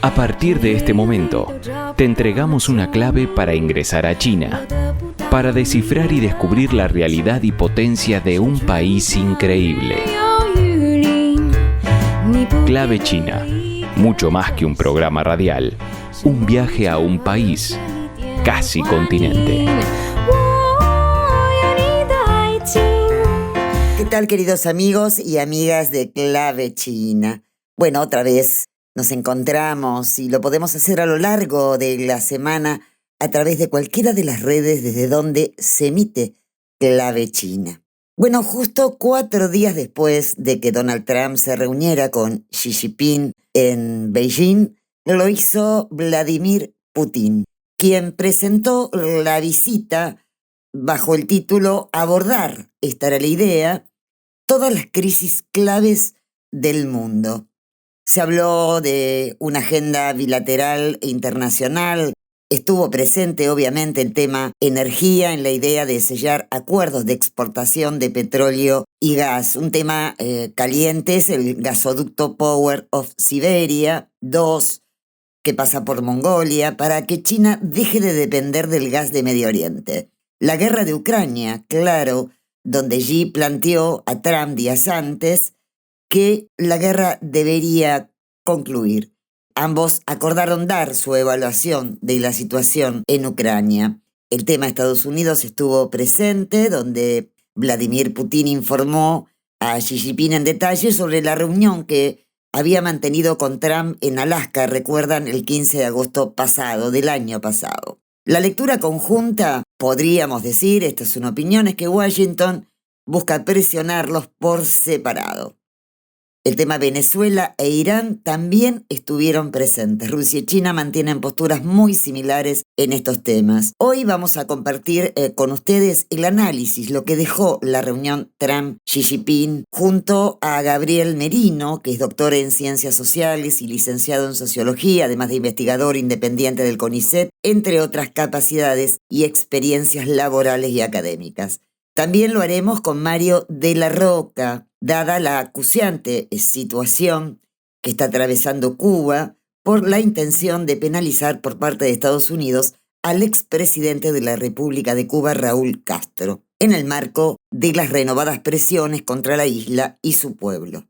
A partir de este momento, te entregamos una clave para ingresar a China, para descifrar y descubrir la realidad y potencia de un país increíble. Clave China, mucho más que un programa radial, un viaje a un país, casi continente. ¿Qué tal, queridos amigos y amigas de Clave China? Bueno, otra vez nos encontramos y lo podemos hacer a lo largo de la semana a través de cualquiera de las redes desde donde se emite Clave China. Bueno, justo 4 días después de que Donald Trump se reuniera con Xi Jinping en Beijing, lo hizo Vladimir Putin, quien presentó la visita bajo el título Abordar, esta era la idea, todas las crisis claves del mundo. Se habló de una agenda bilateral e internacional. Estuvo presente, obviamente, el tema energía en la idea de sellar acuerdos de exportación de petróleo y gas. Un tema caliente es el gasoducto Power of Siberia 2, que pasa por Mongolia, para que China deje de depender del gas de Medio Oriente. La guerra de Ucrania, claro, donde Xi planteó a Trump días antes que la guerra debería concluir. Ambos acordaron dar su evaluación de la situación en Ucrania. El tema de Estados Unidos estuvo presente, donde Vladimir Putin informó a Xi Jinping en detalle sobre la reunión que había mantenido con Trump en Alaska, recuerdan, el 15 de agosto pasado, del año pasado. La lectura conjunta, podríamos decir, esta es una opinión, es que Washington busca presionarlos por separado. El tema Venezuela e Irán también estuvieron presentes. Rusia y China mantienen posturas muy similares en estos temas. Hoy vamos a compartir con ustedes el análisis, lo que dejó la reunión Trump-Xi Jinping, junto a Gabriel Merino, que es doctor en Ciencias Sociales y licenciado en Sociología, además de investigador independiente del CONICET, entre otras capacidades y experiencias laborales y académicas. También lo haremos con Mario de la Roca, dada la acuciante situación que está atravesando Cuba por la intención de penalizar por parte de Estados Unidos al expresidente de la República de Cuba, Raúl Castro, en el marco de las renovadas presiones contra la isla y su pueblo.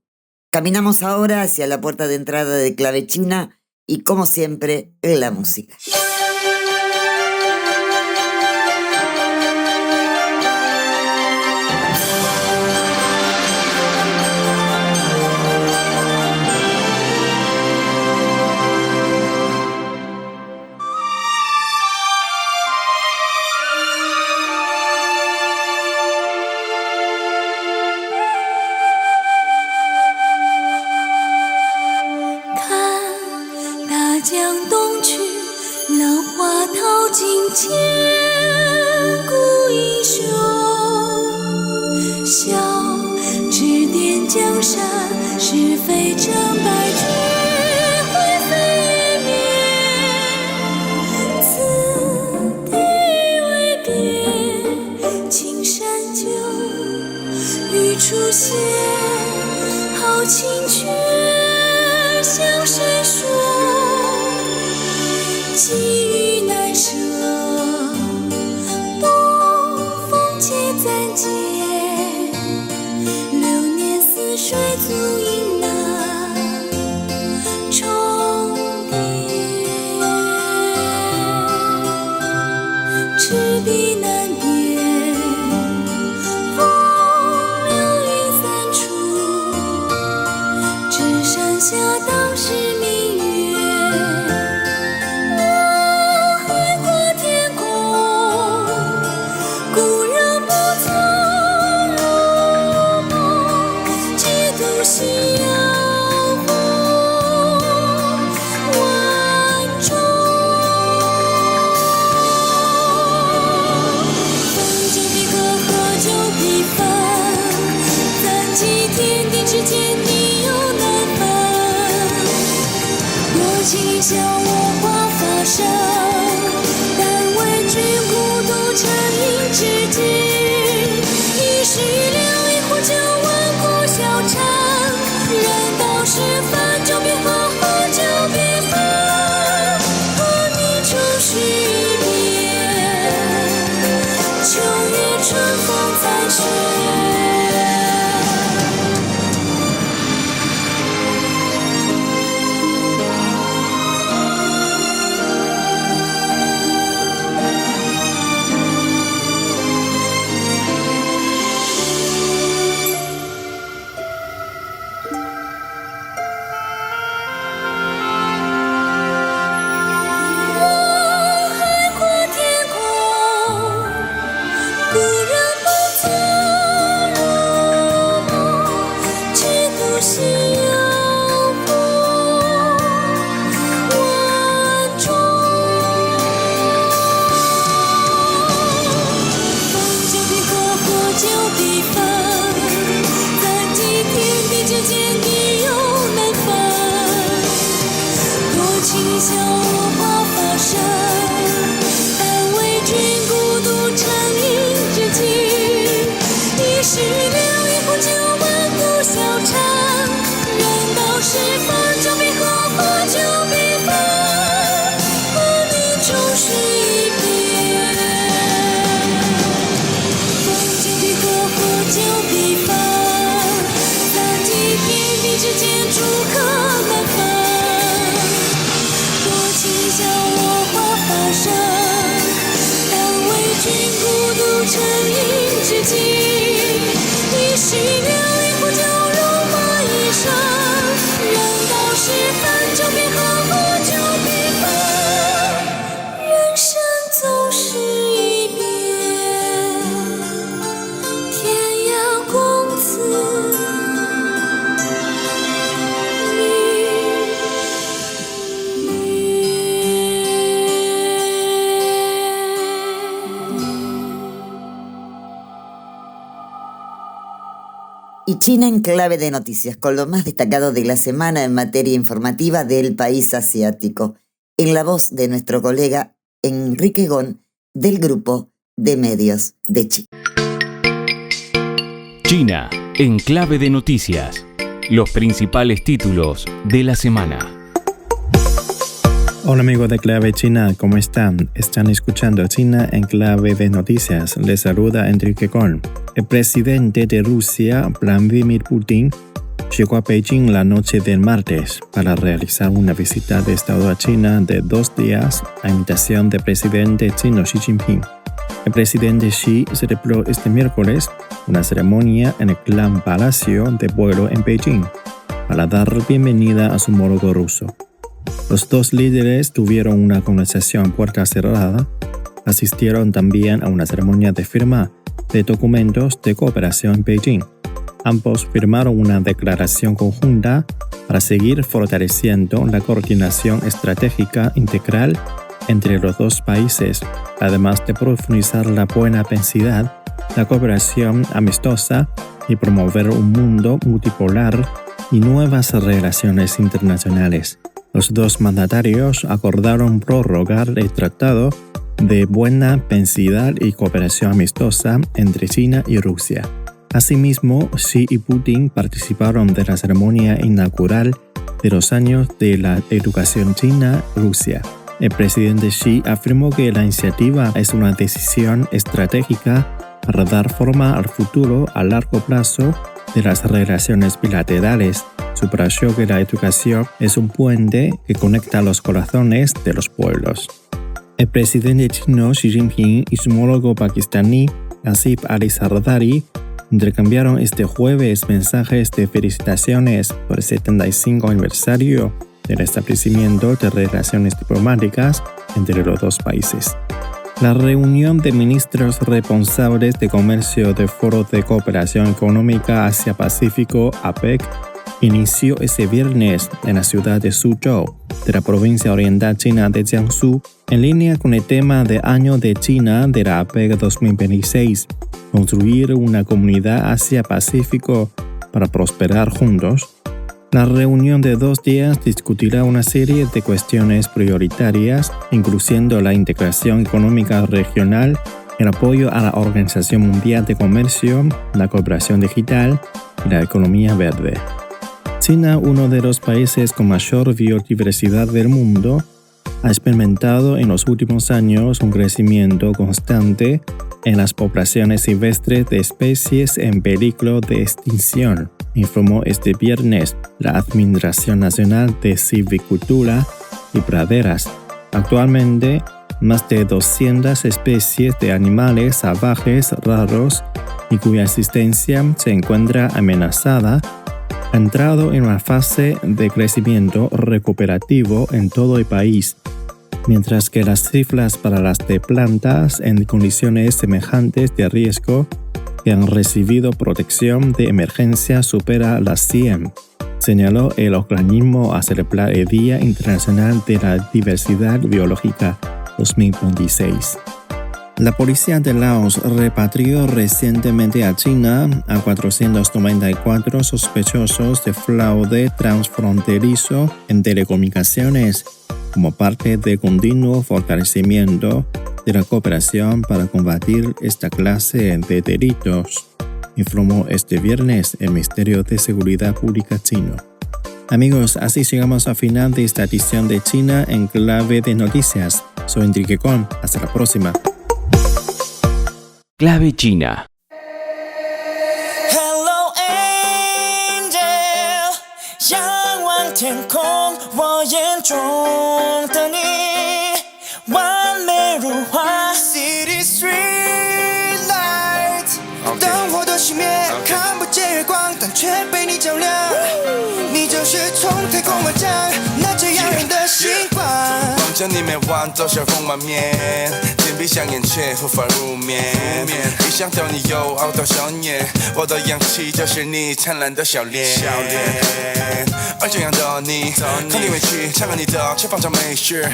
Caminamos ahora hacia la puerta de entrada de Clave China y, como siempre, la música.一时一流，一壶酒，万古小长。人世纪，你是年龄不就戎马一生，人到时分就变好，不就平凡，人生总是一遍天涯共此。Y China en clave de noticias, con lo más destacado de la semana en materia informativa del país asiático, en la voz de nuestro colega Enrique Gon, del Grupo de Medios de China. China en clave de noticias. Los principales títulos de la semana. Hola amigos de Clave China, ¿cómo están? Están escuchando China en clave de noticias. Les saluda Enrique Gon. El presidente de Rusia, Vladimir Putin, llegó a Beijing la noche del martes para realizar una visita de Estado a China de 2 días a invitación del presidente chino Xi Jinping. El presidente Xi celebró este miércoles una ceremonia en el Gran Palacio de Pueblo en Beijing para dar bienvenida a su homólogo ruso. Los dos líderes tuvieron una conversación a puerta cerrada, asistieron también a una ceremonia de firma de documentos de cooperación en Beijing. Ambos firmaron una declaración conjunta para seguir fortaleciendo la coordinación estratégica integral entre los dos países, además de profundizar la buena vecindad, la cooperación amistosa y promover un mundo multipolar y nuevas relaciones internacionales. Los dos mandatarios acordaron prorrogar el Tratado de Buena Vecindad y Cooperación Amistosa entre China y Rusia. Asimismo, Xi y Putin participaron de la ceremonia inaugural de los años de la educación China-Rusia. El presidente Xi afirmó que la iniciativa es una decisión estratégica para dar forma al futuro a largo plazo de las relaciones bilaterales. Subrayó que la educación es un puente que conecta los corazones de los pueblos. El presidente chino Xi Jinping y su homólogo pakistaní Asif Ali Zardari intercambiaron este jueves mensajes de felicitaciones por el 75 aniversario del establecimiento de relaciones diplomáticas entre los dos países. La reunión de ministros responsables de comercio del Foro de Cooperación Económica Asia-Pacífico APEC inició ese viernes en la ciudad de Suzhou, de la provincia oriental china de Jiangsu, en línea con el tema de Año de China de la APEC 2026, construir una comunidad Asia-Pacífico para prosperar juntos. La reunión de 2 días discutirá una serie de cuestiones prioritarias, incluyendo la integración económica regional, el apoyo a la Organización Mundial de Comercio, la cooperación digital y la economía verde. China, uno de los países con mayor biodiversidad del mundo, ha experimentado en los últimos años un crecimiento constante en las poblaciones silvestres de especies en peligro de extinción, informó este viernes la Administración Nacional de Silvicultura y Praderas. Actualmente, más de 200 especies de animales salvajes raros y cuya existencia se encuentra amenazada han entrado en una fase de crecimiento recuperativo en todo el país, mientras que las cifras para las de plantas en condiciones semejantes de riesgo que han recibido protección de emergencia supera las 100, señaló el organismo a celebrar el Día Internacional de la Diversidad Biológica 2026. La policía de Laos repatrió recientemente a China a 494 sospechosos de fraude transfronterizo en telecomunicaciones como parte del continuo fortalecimiento de la cooperación para combatir esta clase de delitos, informó este viernes el Ministerio de Seguridad Pública chino. Amigos, así llegamos al final de esta edición de China en clave de noticias. Soy Enrique Gon. Hasta la próxima. Clave China. Hello Angel， 仰望天空，我眼中的你，完美如画。City Street Lights 我讲，那最耀眼的星光。望着你每晚都笑容满面，紧闭上眼却无法入眠。一想到你又熬到少年，我的氧气就是你灿烂的笑脸。而这样的你，看你委屈，唱歌你的却放着没事，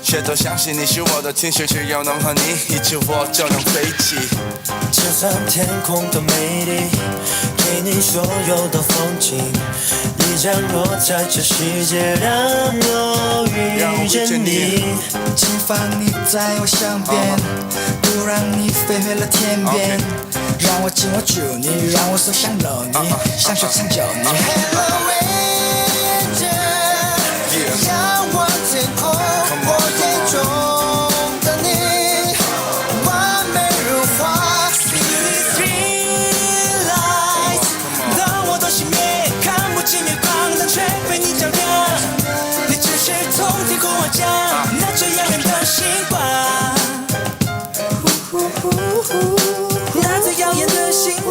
却都相信你是我的天使，只要能和你一起，我就能飞起。就算天空多美丽，给你所有的风景，你降落在这世界，让我遇见你。请放你在我身边，不让你飞回了天边，让我紧握住你，让我手上搂你，享受长久你。Hello angel， 仰望天空，我眼中的你，完美如花。City lights， 当我都熄灭，看不见月光，但却被你照亮。你就是从天空而降，那最耀眼的星光。那最耀眼的星光。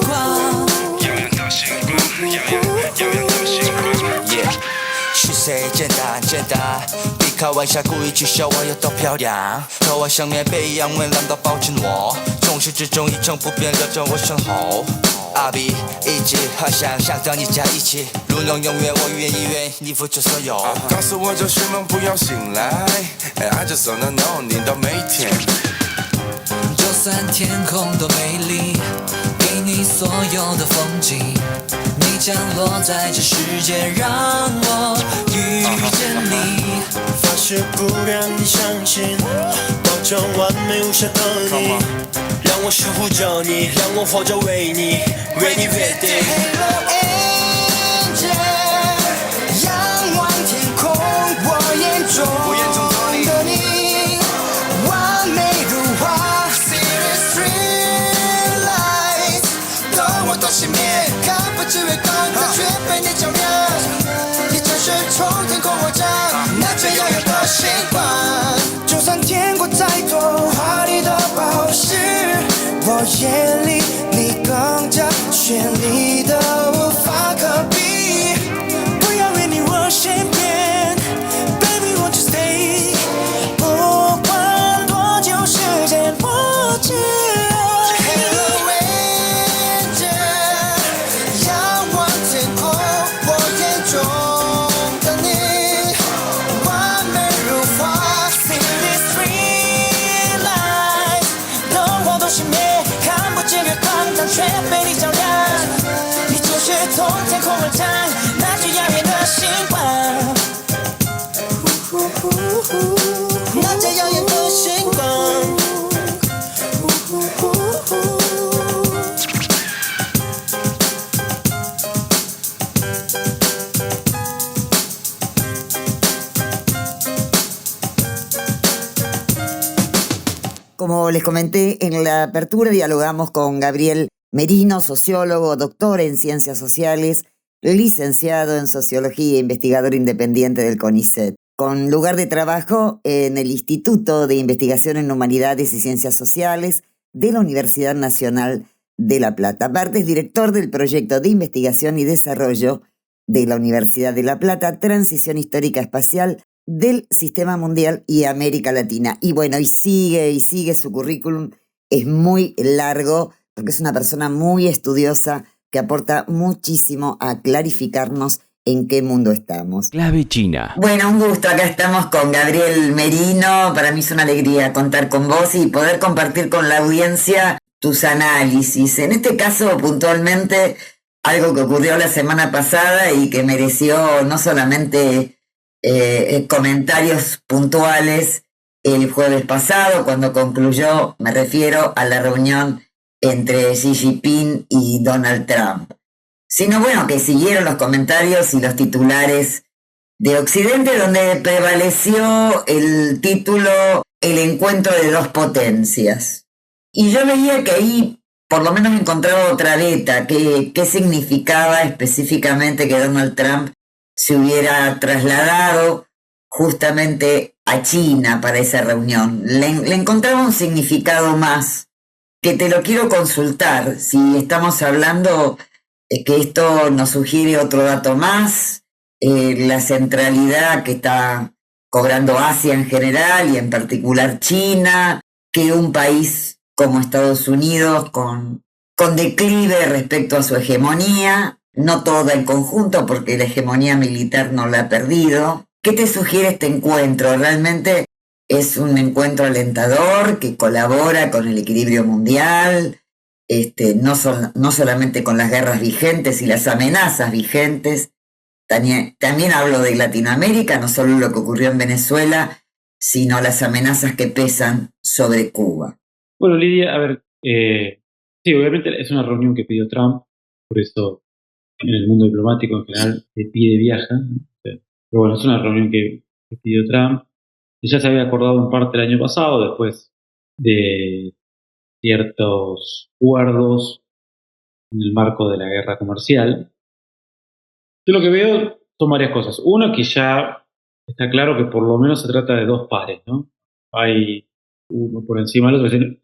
是谁简单简单，别开玩笑，故意取笑我有多漂亮。渴望像棉被一样温暖的抱紧我，从始至终一成不变留在我身后。I'll be 一直好想和你在一起，如能永远，我愿意为你付出所有。告诉我就是梦，不要醒来。I just wanna know 你的每天。就算天空多美丽，给你所有的风景，你降落在这世界，让我遇见你。发誓不让你伤心，保证完美无瑕的你，让我守护着你，让我活着为你，为你 ready。 Hello angel， 仰望天空，我眼中的你，完美如花。我都熄灭，看不见月光，但却被你照亮。你就是从天空而降，那最耀眼的星光。就算天国再多华丽的宝石，我眼里你更加绚丽的无法可比。不要远离我身边 ，Baby won't you stay？ 不管多久时间，我只却被你照亮，你就是从天空而降，那最耀眼的星光，那最耀眼的星光。Como les comenté en la apertura, dialogamos con Gabriel Merino, sociólogo, doctor en ciencias sociales, licenciado en sociología e investigador independiente del CONICET, con lugar de trabajo en el Instituto de Investigación en Humanidades y Ciencias Sociales de la Universidad Nacional de La Plata. Aparte es director del proyecto de investigación y desarrollo de la Universidad de La Plata, Transición Histórica Espacial del Sistema Mundial y América Latina. Y bueno, y sigue su currículum, es muy largo, porque es una persona muy estudiosa que aporta muchísimo a clarificarnos en qué mundo estamos. Clave China. Bueno, un gusto, acá estamos con Gabriel Merino. Para mí es una alegría contar con vos y poder compartir con la audiencia tus análisis. En este caso, puntualmente, algo que ocurrió la semana pasada y que mereció no solamente comentarios puntuales el jueves pasado, cuando concluyó, me refiero a la reunión entre Xi Jinping y Donald Trump, sino bueno, que siguieron los comentarios y los titulares de Occidente, donde prevaleció el título El encuentro de dos potencias. Y yo veía que ahí por lo menos encontraba otra beta, qué significaba específicamente que Donald Trump se hubiera trasladado justamente a China para esa reunión. Le encontraba un significado más, que te lo quiero consultar, si estamos hablando que esto nos sugiere otro dato más, la centralidad que está cobrando Asia en general y en particular China, que un país como Estados Unidos con declive respecto a su hegemonía, no toda en conjunto porque la hegemonía militar no la ha perdido. ¿Qué te sugiere este encuentro? ¿Realmente es un encuentro alentador que colabora con el equilibrio mundial? No solamente con las guerras vigentes y las amenazas vigentes, también hablo de Latinoamérica, no solo lo que ocurrió en Venezuela, sino las amenazas que pesan sobre Cuba. Bueno, Lidia, a ver, sí, obviamente es una reunión que pidió Trump, por eso en el mundo diplomático en general se pide viaja, ¿no? Pero bueno, es una reunión que pidió Trump, que ya se había acordado en parte el año pasado, después de ciertos acuerdos en el marco de la guerra comercial. Yo lo que veo son varias cosas. Uno, que ya está claro que por lo menos se trata de dos pares, ¿no? Hay uno por encima del otro. Es decir,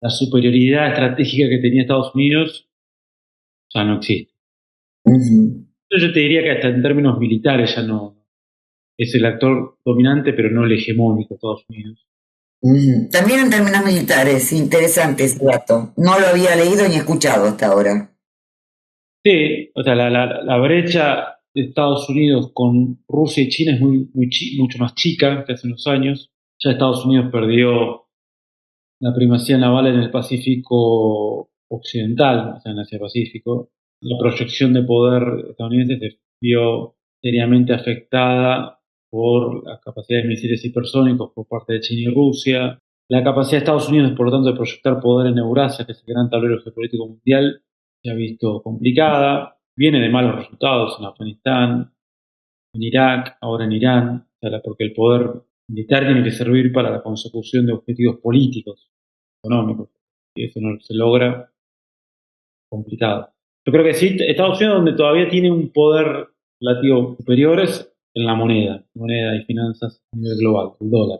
la superioridad estratégica que tenía Estados Unidos ya no existe. Uh-huh. Yo te diría que hasta en términos militares ya no es el actor dominante, pero no el hegemónico de Estados Unidos. Uh-huh. También en términos militares, interesante ese dato. No lo había leído ni escuchado hasta ahora. Sí, o sea, la brecha de Estados Unidos con Rusia y China es mucho más chica que hace unos años. Ya Estados Unidos perdió la primacía naval en el Pacífico Occidental, o sea, en Asia-Pacífico. La proyección de poder estadounidense se vio seriamente afectada por las capacidades de misiles hipersónicos por parte de China y Rusia. La capacidad de Estados Unidos, por lo tanto, de proyectar poder en Eurasia, que es el gran tablero geopolítico mundial, se ha visto complicada. Viene de malos resultados en Afganistán, en Irak, ahora en Irán, porque el poder militar tiene que servir para la consecución de objetivos políticos, económicos. Y eso no se logra, complicado. Yo creo que sí, Estados Unidos, donde todavía tiene un poder relativo superior, es en la moneda y finanzas a nivel global, el dólar.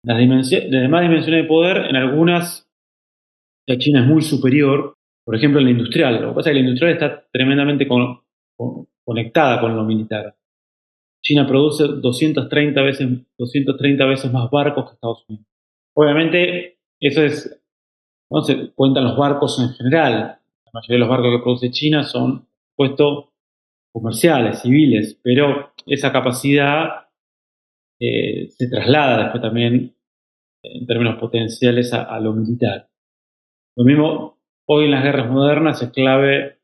Las demás dimensiones de poder, en algunas, China es muy superior, por ejemplo en la industrial. Lo que pasa es que la industrial está tremendamente conectada con lo militar. China produce 230 veces más barcos que Estados Unidos. Obviamente, eso es, no se cuentan los barcos en general. La mayoría de los barcos que produce China son, por supuesto, comerciales, civiles, pero esa capacidad se traslada después también en términos potenciales a lo militar. Lo mismo hoy en las guerras modernas son clave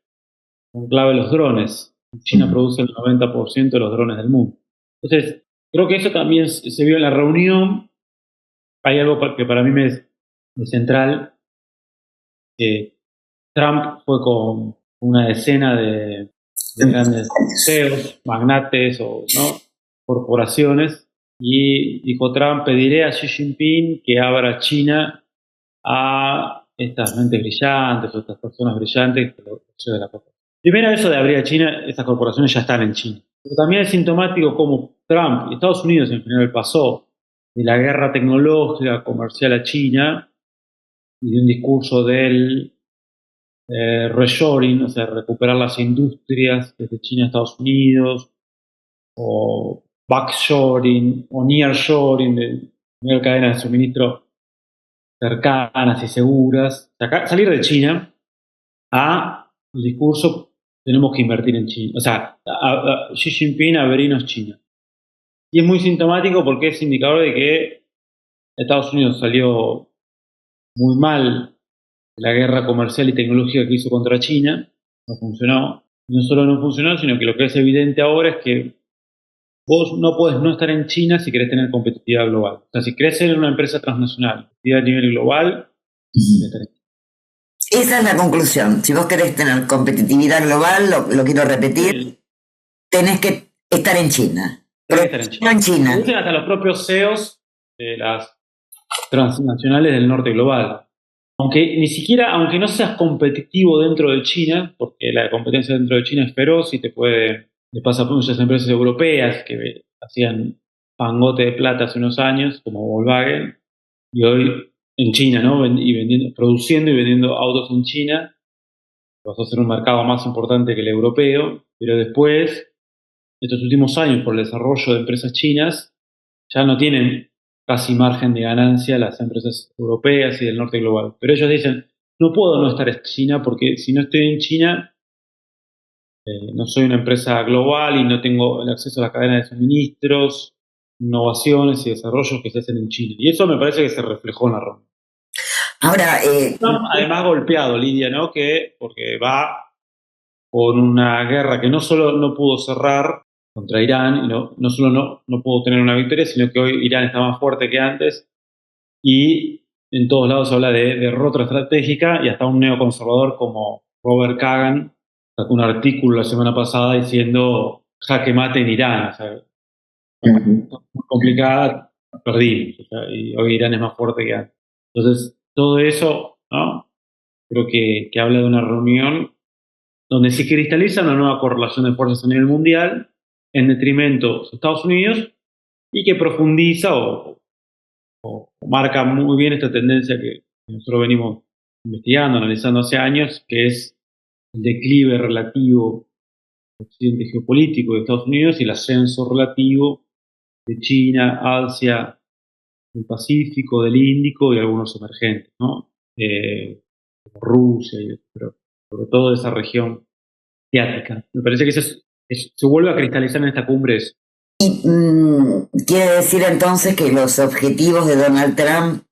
los drones. China produce el 90% de los drones del mundo. Entonces, creo que eso también se vio en la reunión. Hay algo que para mí es central. Trump fue con una decena de grandes CEOs, magnates o corporaciones, y dijo Trump: pediré a Xi Jinping que abra China a estas mentes brillantes o estas personas brillantes que lo de la cosa. Primero, eso de abrir a China, estas corporaciones ya están en China. Pero también es sintomático cómo Trump y Estados Unidos en general pasó de la guerra tecnológica comercial a China y de un discurso del reshoring, o sea, recuperar las industrias desde China a Estados Unidos, o backshoring o nearshoring, de tener cadenas de suministro cercanas y seguras, salir de China a el discurso: tenemos que invertir en China. O sea, a Xi Jinping, abrirnos China. Y es muy sintomático porque es indicador de que Estados Unidos salió muy mal de la guerra comercial y tecnológica que hizo contra China. No funcionó. No solo no funcionó, sino que lo que es evidente ahora es que vos no podés no estar en China si querés tener competitividad global. O sea, si querés ser una empresa transnacional, competitividad a nivel global, esa es la conclusión. Si vos querés tener competitividad global, lo quiero repetir, tenés que estar en China. Tenés que estar en China. Dicen hasta los propios CEOs de las transnacionales del norte global. Aunque no seas competitivo dentro de China, porque la competencia dentro de China es feroz y le pasa a muchas empresas europeas que hacían pangote de plata hace unos años, como Volkswagen, y hoy en China, ¿no? Produciendo y vendiendo autos en China, pasó a ser un mercado más importante que el europeo, pero después estos últimos años, por el desarrollo de empresas chinas, ya no tienen casi margen de ganancia las empresas europeas y del norte global. Pero ellos dicen, no puedo no estar en China porque si no estoy en China, no soy una empresa global y no tengo el acceso a la cadena de suministros, innovaciones y desarrollos que se hacen en China. Y eso me parece que se reflejó en la ronda. Ahora, Además golpeado, Lidia, ¿no? Porque va con una guerra que no solo no pudo cerrar contra Irán, y no solo no pudo tener una victoria, sino que hoy Irán está más fuerte que antes y en todos lados se habla de derrota estratégica y hasta un neoconservador como Robert Kagan sacó un artículo la semana pasada diciendo jaque mate en Irán. O sea, muy complicada, perdimos. O sea, y hoy Irán es más fuerte que antes. Entonces, todo eso, ¿no? Creo que habla de una reunión donde se cristaliza una nueva correlación de fuerzas a nivel mundial en detrimento de Estados Unidos y que profundiza o marca muy bien esta tendencia que nosotros venimos investigando, analizando hace años, que es el declive relativo del occidente geopolítico de Estados Unidos y el ascenso relativo de China, Asia, del Pacífico, del Índico y algunos emergentes, ¿no? Como Rusia, pero sobre todo de esa región asiática. Me parece que se vuelve a cristalizar en esta cumbre eso. Quiere decir entonces que los objetivos de Donald Trump,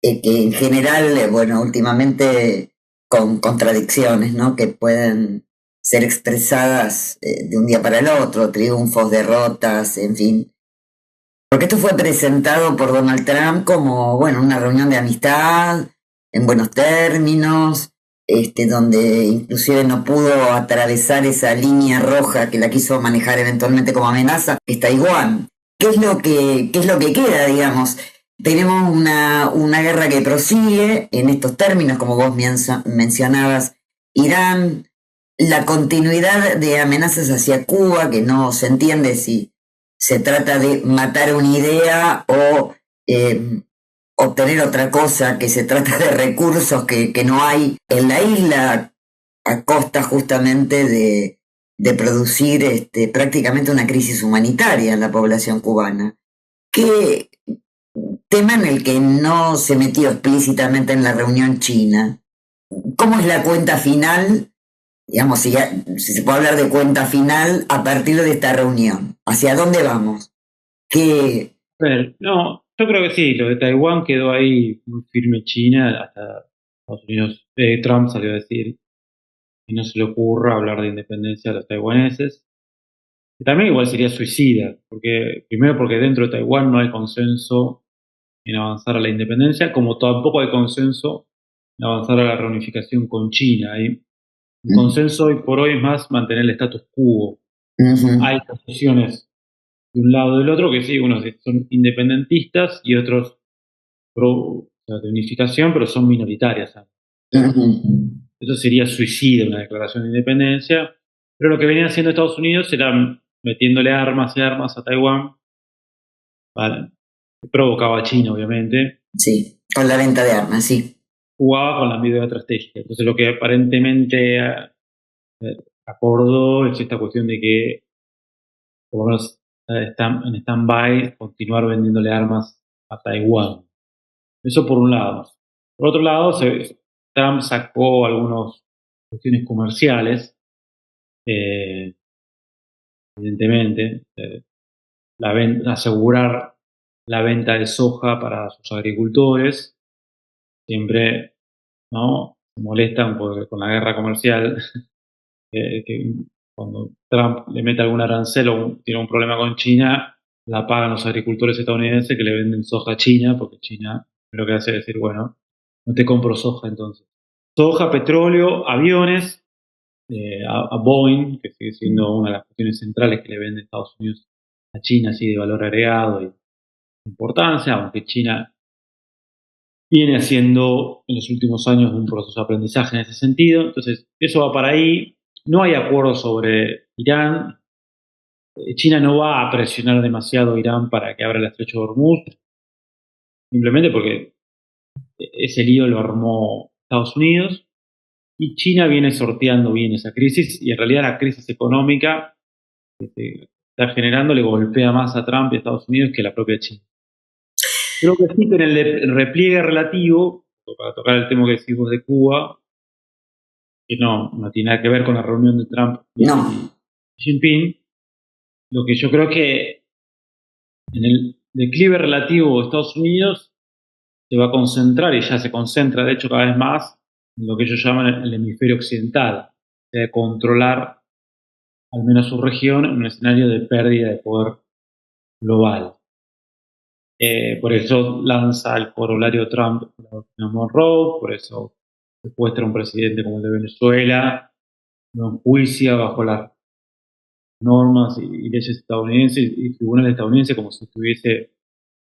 que en general, bueno, últimamente con contradicciones, ¿no? Que pueden ser expresadas de un día para el otro, triunfos, derrotas, en fin. Porque esto fue presentado por Donald Trump como, bueno, una reunión de amistad, en buenos términos, donde inclusive no pudo atravesar esa línea roja que la quiso manejar eventualmente como amenaza, que es Taiwán. ¿Qué es lo que queda, digamos? Tenemos una guerra que prosigue en estos términos, como vos mencionabas, Irán, la continuidad de amenazas hacia Cuba, que no se entiende si se trata de matar una idea o obtener otra cosa, que se trata de recursos que no hay en la isla a costa justamente de producir prácticamente una crisis humanitaria en la población cubana. ¿Qué tema en el que no se metió explícitamente en la reunión china? ¿Cómo es la cuenta final? Digamos, si se puede hablar de cuenta final a partir de esta reunión. ¿Hacia dónde vamos? ¿Qué? No, yo creo que sí, lo de Taiwán quedó ahí muy firme China, hasta Estados Unidos, Trump salió a decir que no se le ocurra hablar de independencia a los taiwaneses. Y también igual sería suicida, primero porque dentro de Taiwán no hay consenso en avanzar a la independencia, como tampoco hay consenso en avanzar a la reunificación con China. El consenso hoy por hoy es más mantener el status quo. Hay posiciones de un lado o del otro que sí, unos son independentistas y otros de unificación, pero son minoritarias. Eso sería suicida, una declaración de independencia. Pero lo que venían haciendo Estados Unidos era metiéndole armas y armas a Taiwán, que provocaba a China, obviamente. Sí, con la venta de armas, sí. Jugaba con la ambigüedad estratégica. Entonces lo que aparentemente acordó es esta cuestión de que por lo menos están en stand-by continuar vendiéndole armas a Taiwán. Eso por un lado. Por otro lado, Trump sacó algunas cuestiones comerciales, evidentemente, asegurar la venta de soja para sus agricultores. Siempre, ¿no?, se molestan con la guerra comercial, que cuando Trump le mete algún arancel o tiene un problema con China, la pagan los agricultores estadounidenses que le venden soja a China, porque China lo que hace es decir, bueno, no te compro soja entonces. Soja, petróleo, aviones, a Boeing, que sigue siendo una de las cuestiones centrales que le vende Estados Unidos a China, así de valor agregado y importancia, aunque China viene haciendo en los últimos años un proceso de aprendizaje en ese sentido. Entonces, eso va para ahí. No hay acuerdo sobre Irán. China no va a presionar demasiado a Irán para que abra el estrecho de Hormuz, simplemente porque ese lío lo armó Estados Unidos y China viene sorteando bien esa crisis y en realidad la crisis económica que se está generando le golpea más a Trump y a Estados Unidos que a la propia China. Creo que sí, que en el repliegue relativo, para tocar el tema que decimos de Cuba, que no tiene nada que ver con la reunión de Trump y Xi Jinping, lo que yo creo que en el declive relativo de Estados Unidos se va a concentrar, y ya se concentra de hecho cada vez más, en lo que ellos llaman el hemisferio occidental, de controlar al menos su región en un escenario de pérdida de poder global. Por eso lanza el corolario Trump la doctrina Monroe, por eso secuestra a un presidente como el de Venezuela, lo enjuicia bajo las normas y leyes estadounidenses y tribunales estadounidenses como si tuviese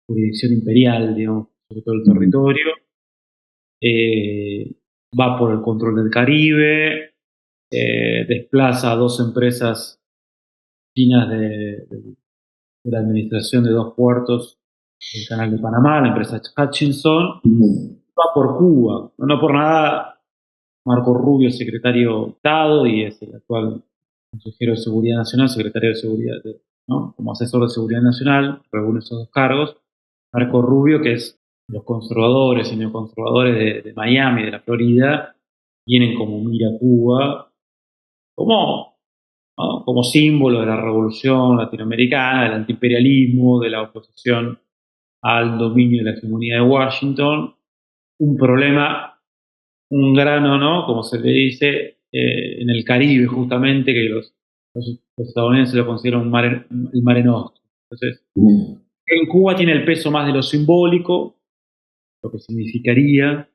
jurisdicción imperial, digamos, sobre todo el territorio. Va por el control del Caribe, desplaza a 2 empresas chinas de la administración de 2 puertos del Canal de Panamá, la empresa Hutchinson, va por Cuba. No por nada, Marco Rubio es secretario de Estado y es el actual consejero de Seguridad Nacional, secretario de Seguridad, ¿no? Como asesor de Seguridad Nacional, reúne esos 2 cargos. Marco Rubio, que es los conservadores y neoconservadores de Miami, de la Florida, tienen como mira Cuba como, ¿no? Como símbolo de la revolución latinoamericana, del antiimperialismo, de la oposición al dominio de la hegemonía de Washington. Un problema, un grano, ¿no? Como se le dice, en el Caribe, justamente, que los estadounidenses lo consideran el Mare Nostrum. Entonces, en Cuba tiene el peso más de lo simbólico, lo que significaría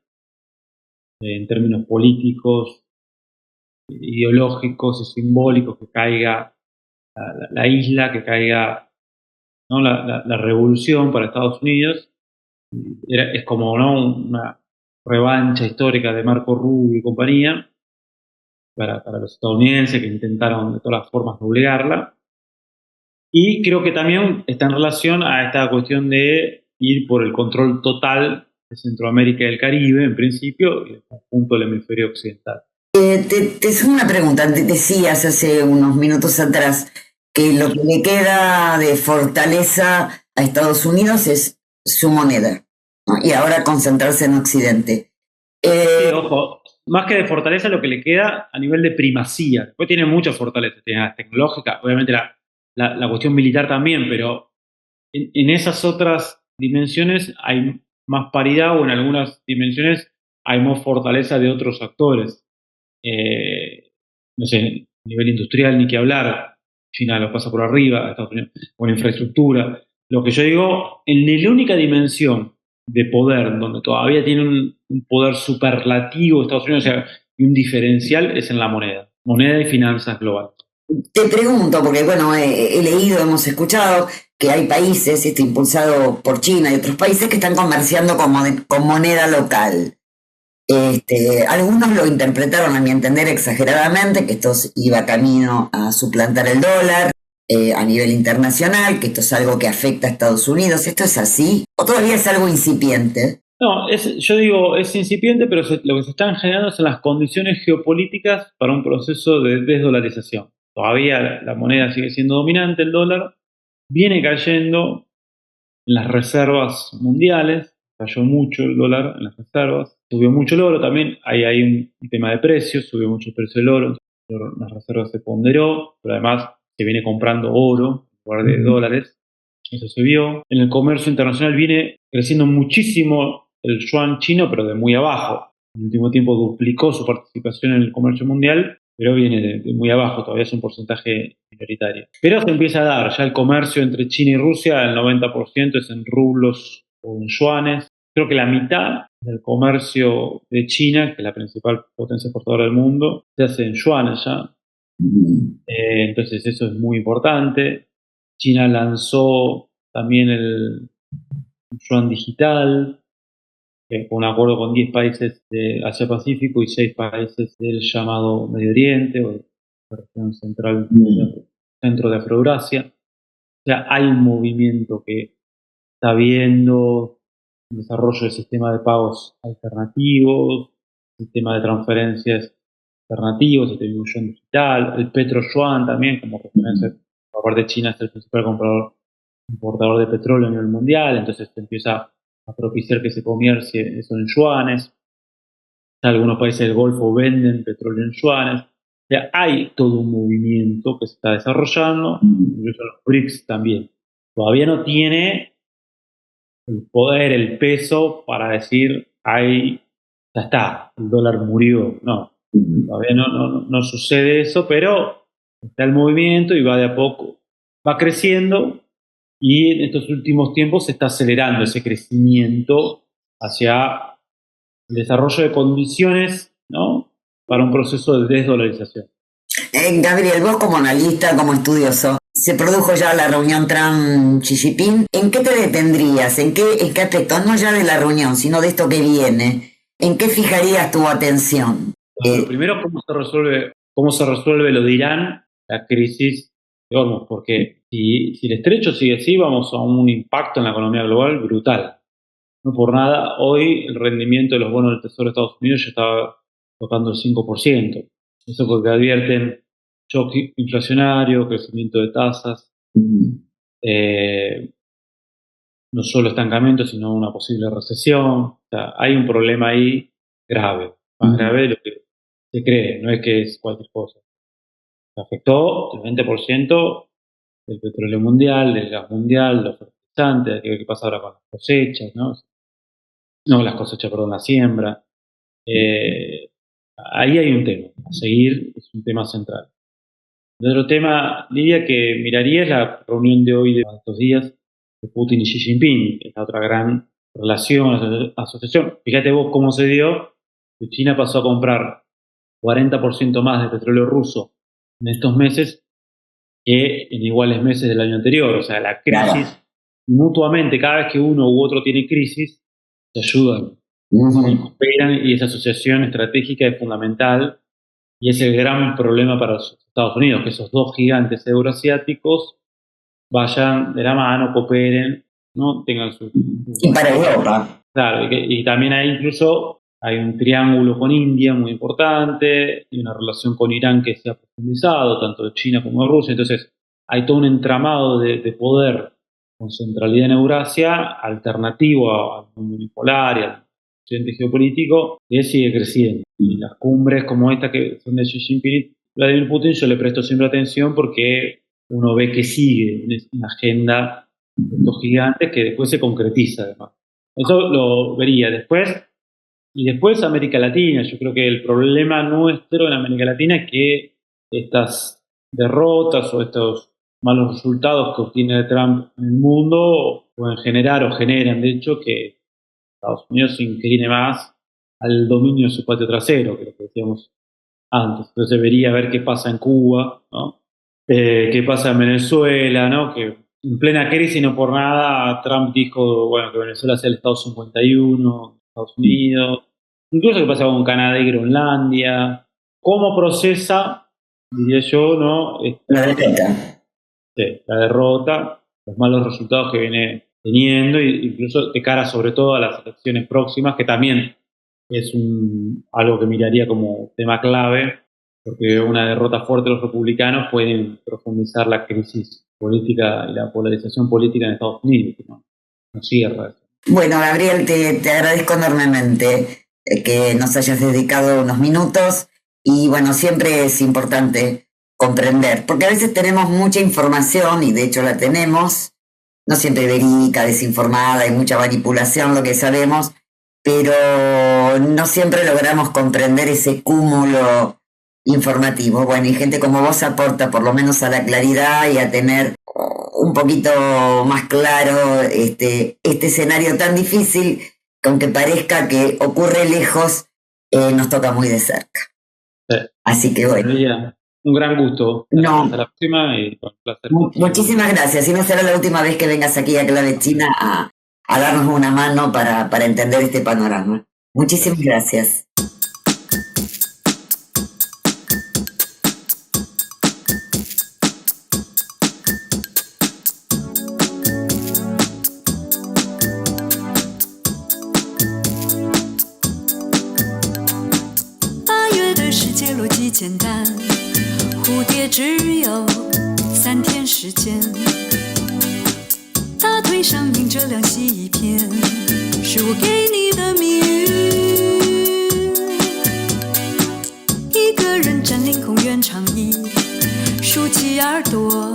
en términos políticos, ideológicos y simbólicos que caiga la isla, que caiga, ¿no? la revolución para Estados Unidos. Es como, ¿no? Una revancha histórica de Marco Rubio y compañía para los estadounidenses que intentaron de todas las formas doblegarla. Y creo que también está en relación a esta cuestión de ir por el control total de Centroamérica y el Caribe, en principio, y el conjunto del hemisferio occidental. Te sumo una pregunta. Decías hace unos minutos atrás que lo que le queda de fortaleza a Estados Unidos es su moneda, ¿no? Y ahora concentrarse en Occidente. Sí, ojo, más que de fortaleza, lo que le queda a nivel de primacía. Después tiene mucha fortaleza, tiene la tecnológica, obviamente la cuestión militar también, pero en esas otras dimensiones hay más paridad, o en algunas dimensiones hay más fortaleza de otros actores. No sé, a nivel industrial ni que hablar, China lo pasa por arriba, Estados Unidos, con infraestructura. Lo que yo digo, en la única dimensión de poder, donde todavía tiene un poder superlativo Estados Unidos, o sea, y un diferencial, es en la moneda y finanzas globales. Te pregunto, porque bueno, he leído, hemos escuchado que hay países, impulsado por China y otros países, que están comerciando con moneda local. Algunos lo interpretaron, a mi entender, exageradamente, que esto iba camino a suplantar el dólar a nivel internacional, que esto es algo que afecta a Estados Unidos. ¿Esto es así? ¿O todavía es algo incipiente? No, yo digo, es incipiente, pero lo que se están generando son las condiciones geopolíticas para un proceso de desdolarización. Todavía la moneda sigue siendo dominante, el dólar viene cayendo en las reservas mundiales, cayó mucho el dólar en las reservas, subió mucho el oro también, hay un tema de precios, subió mucho el precio del oro, las reservas se ponderó, pero además se viene comprando oro en lugar de dólares, eso se vio. En el comercio internacional viene creciendo muchísimo el yuan chino, pero de muy abajo. En el último tiempo duplicó su participación en el comercio mundial, pero viene de muy abajo, todavía es un porcentaje minoritario. Pero se empieza a dar, ya el comercio entre China y Rusia, el 90% es en rublos o en yuanes. Creo que la mitad del comercio de China, que es la principal potencia exportadora del mundo, se hace en yuanes ya. Entonces eso es muy importante. China lanzó también el yuan digital, con un acuerdo con 10 países de Asia-Pacífico y 6 países del llamado Medio Oriente, o la región central, centro de Afroeurasia. O sea, hay un movimiento que está viendo el desarrollo del sistema de pagos alternativos, sistema de transferencias alternativos, el yuan digital, el petro yuan también como referencia por parte de China es el principal importador de petróleo a nivel mundial, entonces se empieza a propiciar que se comercie eso en yuanes. Algunos países del Golfo venden petróleo en yuanes. O sea, hay todo un movimiento que se está desarrollando, incluso los BRICS también. Todavía no tiene el poder, el peso para decir, ya está, el dólar murió. No, todavía no sucede eso, pero está el movimiento y va de a poco, va creciendo, y en estos últimos tiempos se está acelerando ese crecimiento hacia el desarrollo de condiciones, ¿no?, para un proceso de desdolarización. Gabriel, vos como analista, como estudioso, se produjo ya la reunión Trump-Xi Jinping. ¿En qué te detendrías? ¿En qué aspecto? No ya de la reunión, sino de esto que viene. ¿En qué fijarías tu atención? Lo primero, cómo se resuelve lo de Irán, la crisis de Hormuz, porque si el estrecho sigue así, vamos a un impacto en la economía global brutal. No por nada, hoy el rendimiento de los bonos del Tesoro de Estados Unidos ya está tocando el 5%. Eso porque advierten shock inflacionario, crecimiento de tasas, no solo estancamiento, sino una posible recesión. O sea, hay un problema ahí grave, más grave de lo que se cree, no es que es cualquier cosa. Se afectó el 20% del petróleo mundial, del gas mundial, los fertilizantes, qué pasa ahora con las cosechas, ¿no? No, las cosechas, perdón, la siembra. Ahí hay un tema a seguir, es un tema central. El otro tema, Lidia, que miraría es la reunión de hoy, de estos días, de Putin y Xi Jinping, que es la otra gran relación, asociación. Fíjate vos cómo se dio, que China pasó a comprar 40% más de petróleo ruso en estos meses que en iguales meses del año anterior. O sea, la crisis, mutuamente, cada vez que uno u otro tiene crisis, se ayudan, y cooperan, y esa asociación estratégica es fundamental, y es el gran problema para los Estados Unidos, que esos dos gigantes euroasiáticos vayan de la mano, cooperen, ¿no? Tengan su... Y para Europa. Claro, y también hay un triángulo con India muy importante, y una relación con Irán que se ha profundizado, tanto de China como de Rusia. Entonces, hay todo un entramado de poder con centralidad en Eurasia, alternativo al mundo unipolar y al occidente geopolítico, que sigue creciendo. Y las cumbres como esta, que son de Xi Jinping y Vladimir Putin, yo le presto siempre atención porque uno ve que sigue una agenda de estos gigantes que después se concretiza, además. Eso lo vería después. Y después América Latina. Yo creo que el problema nuestro en América Latina es que estas derrotas o estos malos resultados que obtiene Trump en el mundo pueden generar o generan, de hecho, que Estados Unidos se incline más al dominio de su patio trasero, que lo que decíamos antes. Entonces debería ver qué pasa en Cuba, ¿no? Qué pasa en Venezuela, ¿no? Que en plena crisis, no por nada, Trump dijo, bueno, que Venezuela sea el Estado 51, Estados Unidos, incluso qué pasa con Canadá y Groenlandia. ¿Cómo procesa, diría yo, ¿no? La derrota. Sí, la derrota, los malos resultados que viene teniendo, incluso de cara sobre todo a las elecciones próximas, que también es algo que miraría como tema clave, porque una derrota fuerte de los republicanos puede profundizar la crisis política y la polarización política en Estados Unidos, no cierra eso. Bueno, Gabriel, te agradezco enormemente que nos hayas dedicado unos minutos, y bueno, siempre es importante comprender, porque a veces tenemos mucha información, y de hecho la tenemos, no siempre verídica, desinformada, hay mucha manipulación, lo que sabemos, pero no siempre logramos comprender ese cúmulo informativo. Bueno, y gente como vos aporta por lo menos a la claridad y a tener un poquito más claro este escenario tan difícil, que aunque parezca que ocurre lejos, nos toca muy de cerca. Sí. Así que bueno. Un gran gusto. No. Hasta la próxima y un placer. Muchísimas gracias. Y no será la última vez que vengas aquí a Clave China a darnos una mano para entender este panorama. Muchísimas gracias.8月的世界逻辑简单，蝴蝶只有3天时时间，大腿上印着两细一片，是我给你的谜语。一个人占领公园长椅，竖起耳朵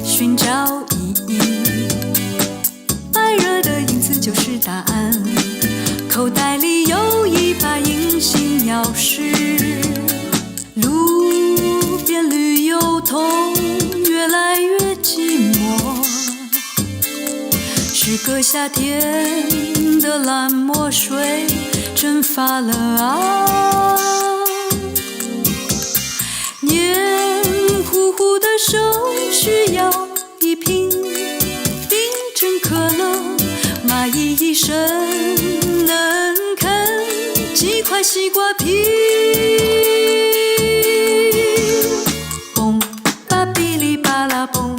寻找意义。白热的影子就是答案，口袋里有一把隐形钥匙。路边绿油桶越来越寂寞，是个夏天的蓝墨水蒸发了啊，黏糊糊的手需要一瓶冰镇可乐，蚂蚁一生能啃几块西瓜皮。嘣吧哔哩吧啦嘣，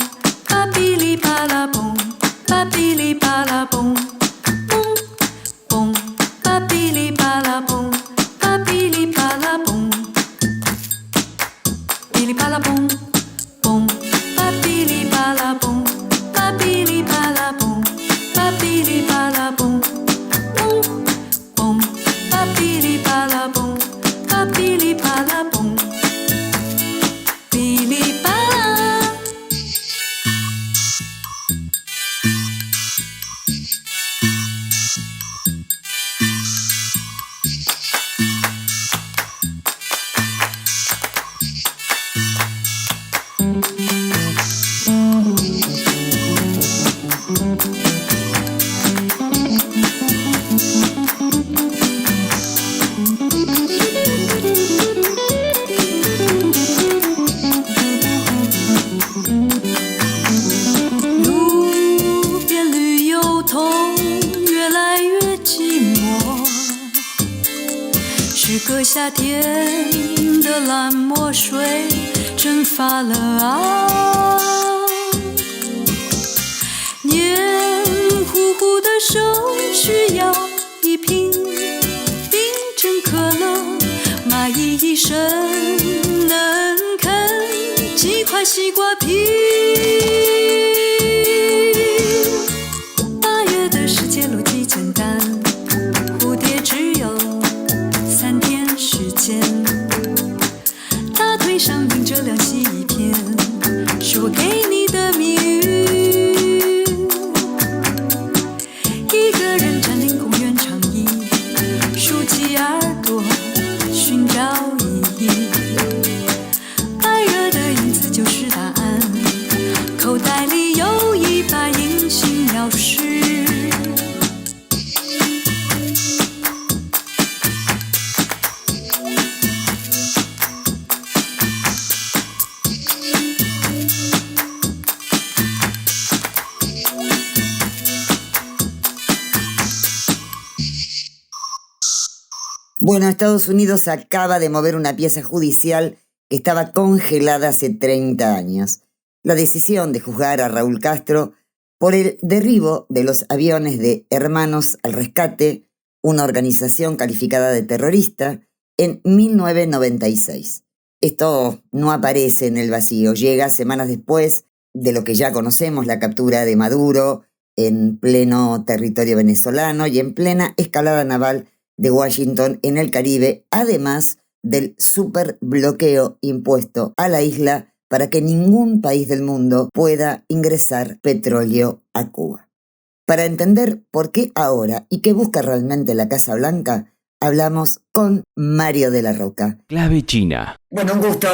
吧哔哩吧啦嘣，吧哔哩吧啦嘣，嘣嘣吧哔哩吧啦嘣，吧哔哩吧啦嘣，哔哩吧啦嘣嘣吧哔哩吧啦嘣，吧哔哩吧啦嘣，吧哔哩吧啦嘣，嘣嘣吧哔哩吧啦嘣，吧哔哩吧啦嘣，哔哩吧啦。路边绿油桶越来越寂寞，是个夏天的蓝墨水蒸发了啊，黏糊糊的手需要一瓶冰镇可乐，蚂蚁一生能啃几块西瓜皮。8月的世界逻辑简单，蝴蝶只有3天时间，大腿上印着两细一片，是我给你的谜语。一个人占领公园长椅，竖起耳朵寻找意义。白热的影子就是答案，口袋里有一把隐形钥匙。Bueno, Estados Unidos acaba de mover una pieza judicial que estaba congelada hace 30 años. La decisión de juzgar a Raúl Castro por el derribo de los aviones de Hermanos al Rescate, una organización calificada de terrorista, en 1996. Esto no aparece en el vacío, llega semanas después de lo que ya conocemos, la captura de Maduro en pleno territorio venezolano y en plena escalada naval de Washington en el Caribe, además del superbloqueo impuesto a la isla para que ningún país del mundo pueda ingresar petróleo a Cuba. Para entender por qué ahora y qué busca realmente la Casa Blanca, hablamos con Mario de la Roca. Clave China. Bueno, un gusto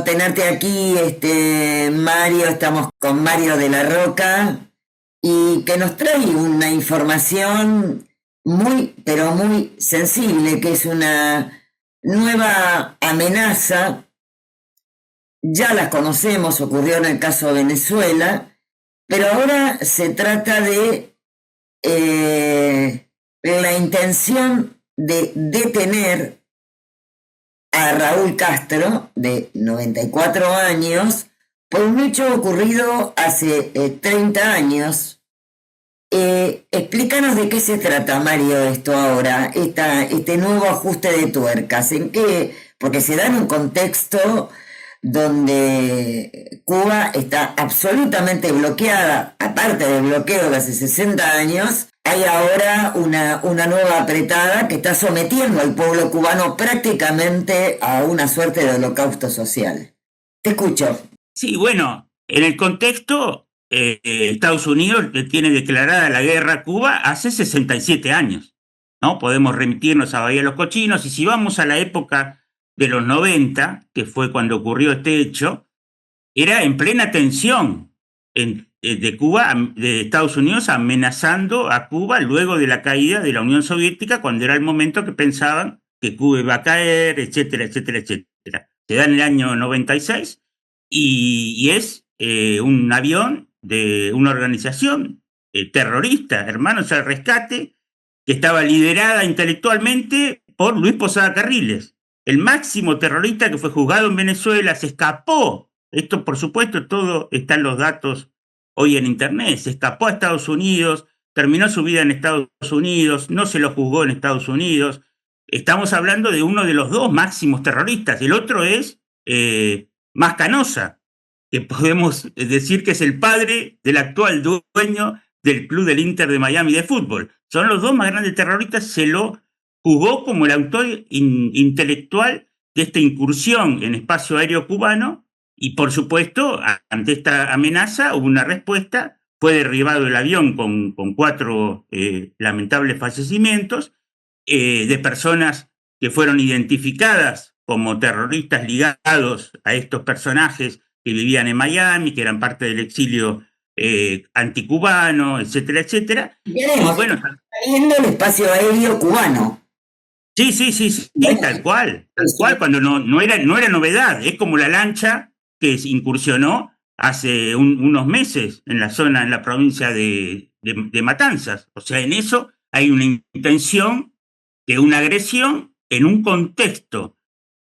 tenerte aquí, Mario. Estamos con Mario de la Roca y que nos trae una información muy, pero muy sensible, que es una nueva amenaza. Ya la conocemos, ocurrió en el caso de Venezuela, pero ahora se trata de la intención de detener a Raúl Castro, de 94 años, por un hecho ocurrido hace 30 años. Explícanos de qué se trata, Mario, esto ahora, este nuevo ajuste de tuercas. ¿En qué? Porque se da en un contexto donde Cuba está absolutamente bloqueada, aparte del bloqueo de hace 60 años, hay ahora una nueva apretada que está sometiendo al pueblo cubano prácticamente a una suerte de holocausto social. Te escucho. Sí, bueno, en el contexto, Estados Unidos tiene declarada la guerra a Cuba hace 67 años, ¿no? Podemos remitirnos a Bahía de los Cochinos, y si vamos a la época de los 90, que fue cuando ocurrió este hecho, era en plena tensión de Cuba, de Estados Unidos amenazando a Cuba luego de la caída de la Unión Soviética, cuando era el momento que pensaban que Cuba iba a caer, etcétera, etcétera, etcétera. Se da en el año 96 y es un avión de una organización terrorista, Hermanos al Rescate, que estaba liderada intelectualmente por Luis Posada Carriles, el máximo terrorista que fue juzgado en Venezuela. Se escapó. Esto, por supuesto, todo está en los datos hoy en Internet. Se escapó a Estados Unidos, terminó su vida en Estados Unidos, no se lo juzgó en Estados Unidos. Estamos hablando de uno de los dos máximos terroristas. El otro es Mas Canosa, que podemos decir que es el padre del actual dueño del club del Inter de Miami de fútbol. Son los dos más grandes terroristas. Se lo jugó como el autor intelectual de esta incursión en espacio aéreo cubano, y por supuesto, ante esta amenaza hubo una respuesta. Fue derribado el avión con 4 lamentables fallecimientos de personas que fueron identificadas como terroristas ligados a estos personajes que vivían en Miami, que eran parte del exilio anticubano, etcétera, etcétera. Y bueno, está viendo el espacio aéreo cubano. Sí, bueno, tal cual, cuando no era novedad. Es como la lancha que incursionó hace unos meses en la zona, en la provincia de Matanzas. O sea, en eso hay una intención de una agresión en un contexto,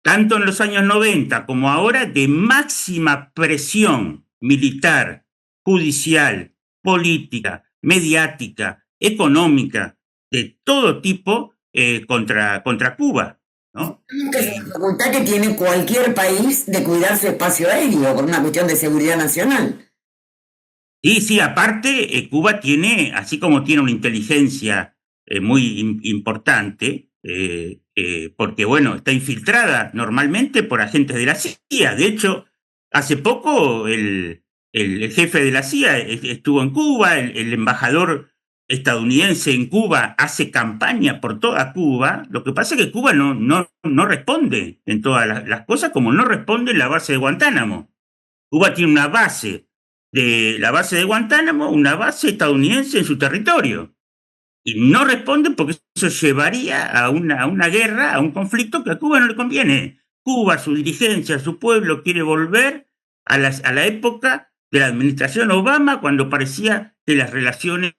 tanto en los años 90 como ahora, de máxima presión militar, judicial, política, mediática, económica, de todo tipo contra Cuba, ¿no? Es la facultad que tiene cualquier país de cuidar su espacio aéreo por una cuestión de seguridad nacional. Sí, aparte Cuba tiene, así como tiene una inteligencia muy importante, porque bueno, está infiltrada normalmente por agentes de la CIA. De hecho, hace poco el jefe de la CIA estuvo en Cuba, el embajador estadounidense en Cuba hace campaña por toda Cuba. Lo que pasa es que Cuba no responde en todas las cosas, como no responde en la base de Guantánamo. Cuba tiene una base la base de Guantánamo, una base estadounidense en su territorio, y no responden porque eso llevaría a una guerra, a un conflicto que a Cuba no le conviene. Cuba, su dirigencia, su pueblo quiere volver a la época de la administración Obama, cuando parecía que las relaciones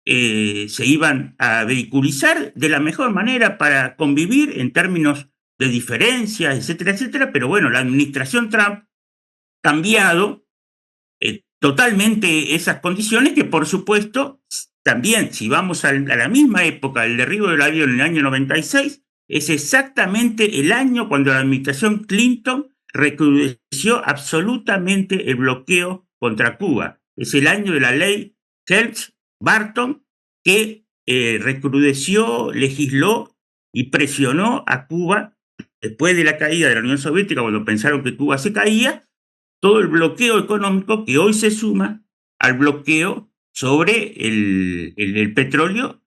se iban a vehiculizar de la mejor manera para convivir en términos de diferencias, etcétera, etcétera. Pero bueno, la administración Trump ha cambiado totalmente esas condiciones, que por supuesto también, si vamos a la misma época del derribo del avión en el año 96, es exactamente el año cuando la administración Clinton recrudeció absolutamente el bloqueo contra Cuba. Es el año de la ley Helms-Burton, que recrudeció, legisló y presionó a Cuba después de la caída de la Unión Soviética, cuando pensaron que Cuba se caía. Todo el bloqueo económico que hoy se suma al bloqueo sobre el petróleo,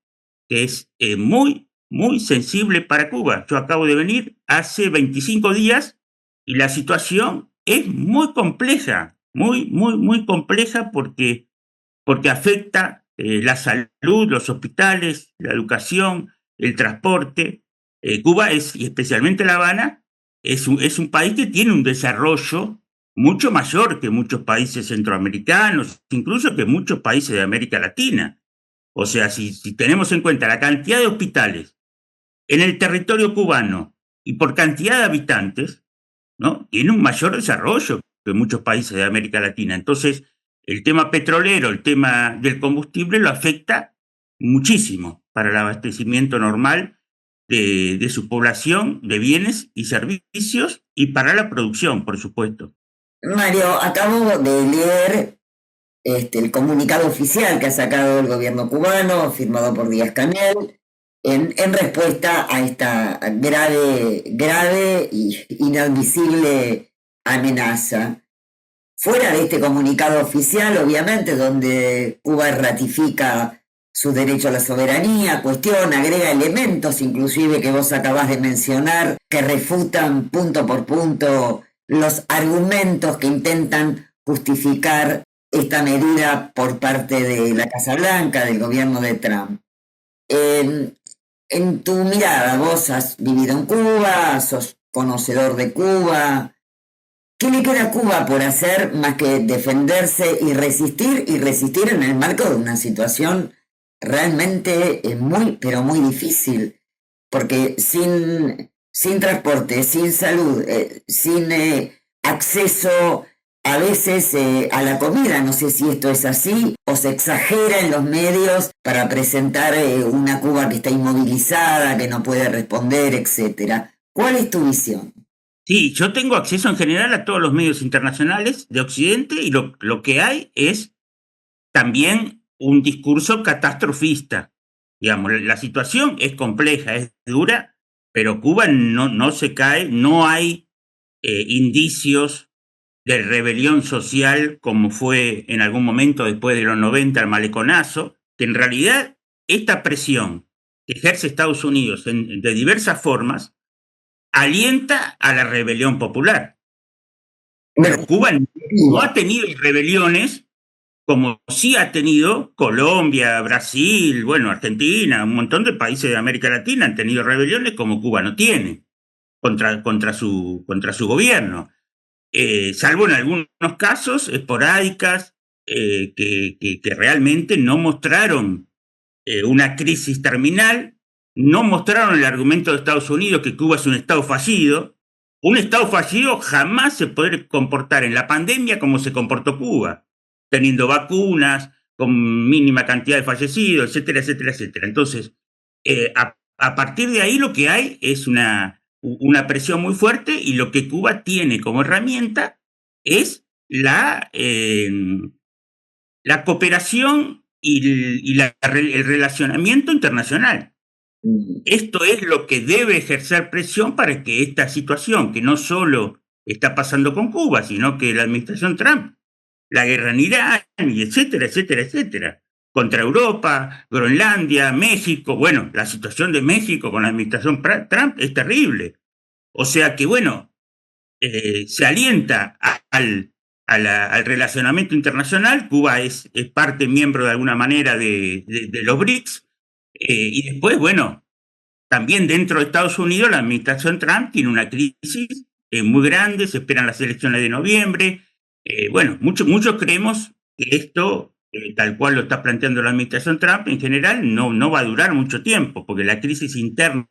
que es muy, muy sensible para Cuba. Yo acabo de venir hace 25 días y la situación es muy compleja, muy compleja, porque afecta la salud, los hospitales, la educación, el transporte. Cuba y especialmente La Habana, es un país que tiene un desarrollo mucho mayor que muchos países centroamericanos, incluso que muchos países de América Latina. O sea, si tenemos en cuenta la cantidad de hospitales en el territorio cubano y por cantidad de habitantes, ¿no?, tiene un mayor desarrollo que muchos países de América Latina. Entonces, el tema petrolero, el tema del combustible lo afecta muchísimo para el abastecimiento normal de su población, de bienes y servicios, y para la producción, por supuesto. Mario, acabo de leer el comunicado oficial que ha sacado el gobierno cubano, firmado por Díaz-Canel, en respuesta a esta grave y inadmisible amenaza. Fuera de este comunicado oficial, obviamente, donde Cuba ratifica su derecho a la soberanía, cuestiona, agrega elementos, inclusive que vos acabás de mencionar, que refutan punto por punto los argumentos que intentan justificar esta medida por parte de la Casa Blanca, del gobierno de Trump. En tu mirada, vos has vivido en Cuba, sos conocedor de Cuba. ¿Qué le queda a Cuba por hacer más que defenderse y resistir en el marco de una situación realmente muy, pero muy difícil? Porque sin transporte, sin salud, sin acceso a veces a la comida, no sé si esto es así o se exagera en los medios para presentar una Cuba que está inmovilizada, que no puede responder, etcétera. ¿Cuál es tu visión? Sí, yo tengo acceso en general a todos los medios internacionales de Occidente y lo que hay es también un discurso catastrofista. Digamos, la situación es compleja, es dura, pero Cuba no se cae, no hay indicios de rebelión social como fue en algún momento después de los 90 el maleconazo, que en realidad esta presión que ejerce Estados Unidos de diversas formas alienta a la rebelión popular. Pero Cuba no ha tenido rebeliones como sí ha tenido Colombia, Brasil, bueno, Argentina, un montón de países de América Latina han tenido rebeliones como Cuba no tiene contra su gobierno. Salvo en algunos casos esporádicas que realmente no mostraron una crisis terminal, no mostraron el argumento de Estados Unidos que Cuba es un Estado fallido. Un Estado fallido jamás se puede comportar en la pandemia como se comportó Cuba, teniendo vacunas, con mínima cantidad de fallecidos, etcétera, etcétera, etcétera. Entonces, a partir de ahí lo que hay es una presión muy fuerte y lo que Cuba tiene como herramienta es la cooperación y el relacionamiento internacional. Esto es lo que debe ejercer presión para que esta situación, que no solo está pasando con Cuba, sino que la administración Trump, la guerra en Irán, y etcétera, etcétera, etcétera, contra Europa, Groenlandia, México. Bueno, la situación de México con la administración Trump es terrible. O sea que, bueno, se alienta al relacionamiento internacional. Cuba es parte, miembro de alguna manera de los BRICS. Y después, bueno, también dentro de Estados Unidos, la administración Trump tiene una crisis muy grande, se esperan las elecciones de noviembre. Bueno, muchos creemos que esto, tal cual lo está planteando la administración Trump, en general no va a durar mucho tiempo, porque la crisis interna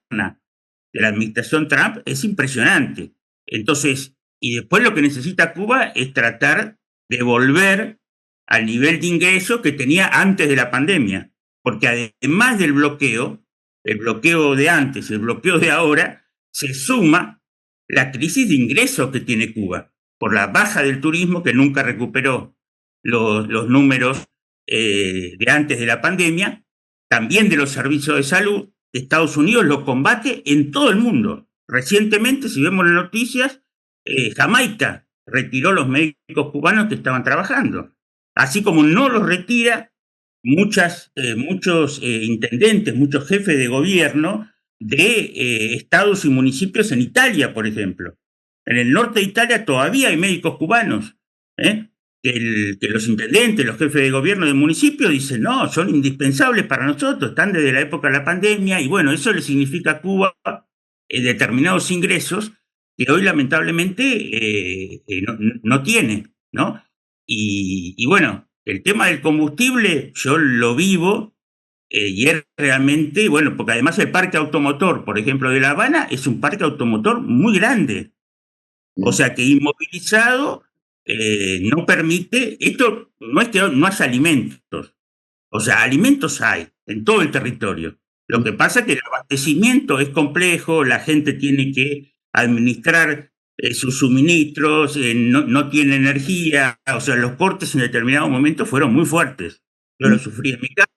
de la administración Trump es impresionante. Entonces, y después lo que necesita Cuba es tratar de volver al nivel de ingreso que tenía antes de la pandemia, porque además del bloqueo, el bloqueo de antes, el bloqueo de ahora, se suma la crisis de ingresos que tiene Cuba, por la baja del turismo que nunca recuperó los números de antes de la pandemia, también de los servicios de salud. Estados Unidos lo combate en todo el mundo. Recientemente, si vemos las noticias, Jamaica retiró los médicos cubanos que estaban trabajando, así como no los retira muchos intendentes, muchos jefes de gobierno de estados y municipios en Italia, por ejemplo. En el norte de Italia todavía hay médicos cubanos, que los intendentes, los jefes de gobierno del municipio dicen, no, son indispensables para nosotros, están desde la época de la pandemia, y bueno, eso le significa a Cuba determinados ingresos que hoy lamentablemente no tiene, ¿no? Y bueno, el tema del combustible yo lo vivo y es realmente, bueno, porque además el parque automotor, por ejemplo, de La Habana, es un parque automotor muy grande. O sea que inmovilizado no permite, esto no es que no haya alimentos, o sea, alimentos hay en todo el territorio, Lo que pasa es que el abastecimiento es complejo, la gente tiene que administrar sus suministros, no tiene energía, o sea, los cortes en determinados momentos fueron muy fuertes. Yo lo sufrí en mi casa,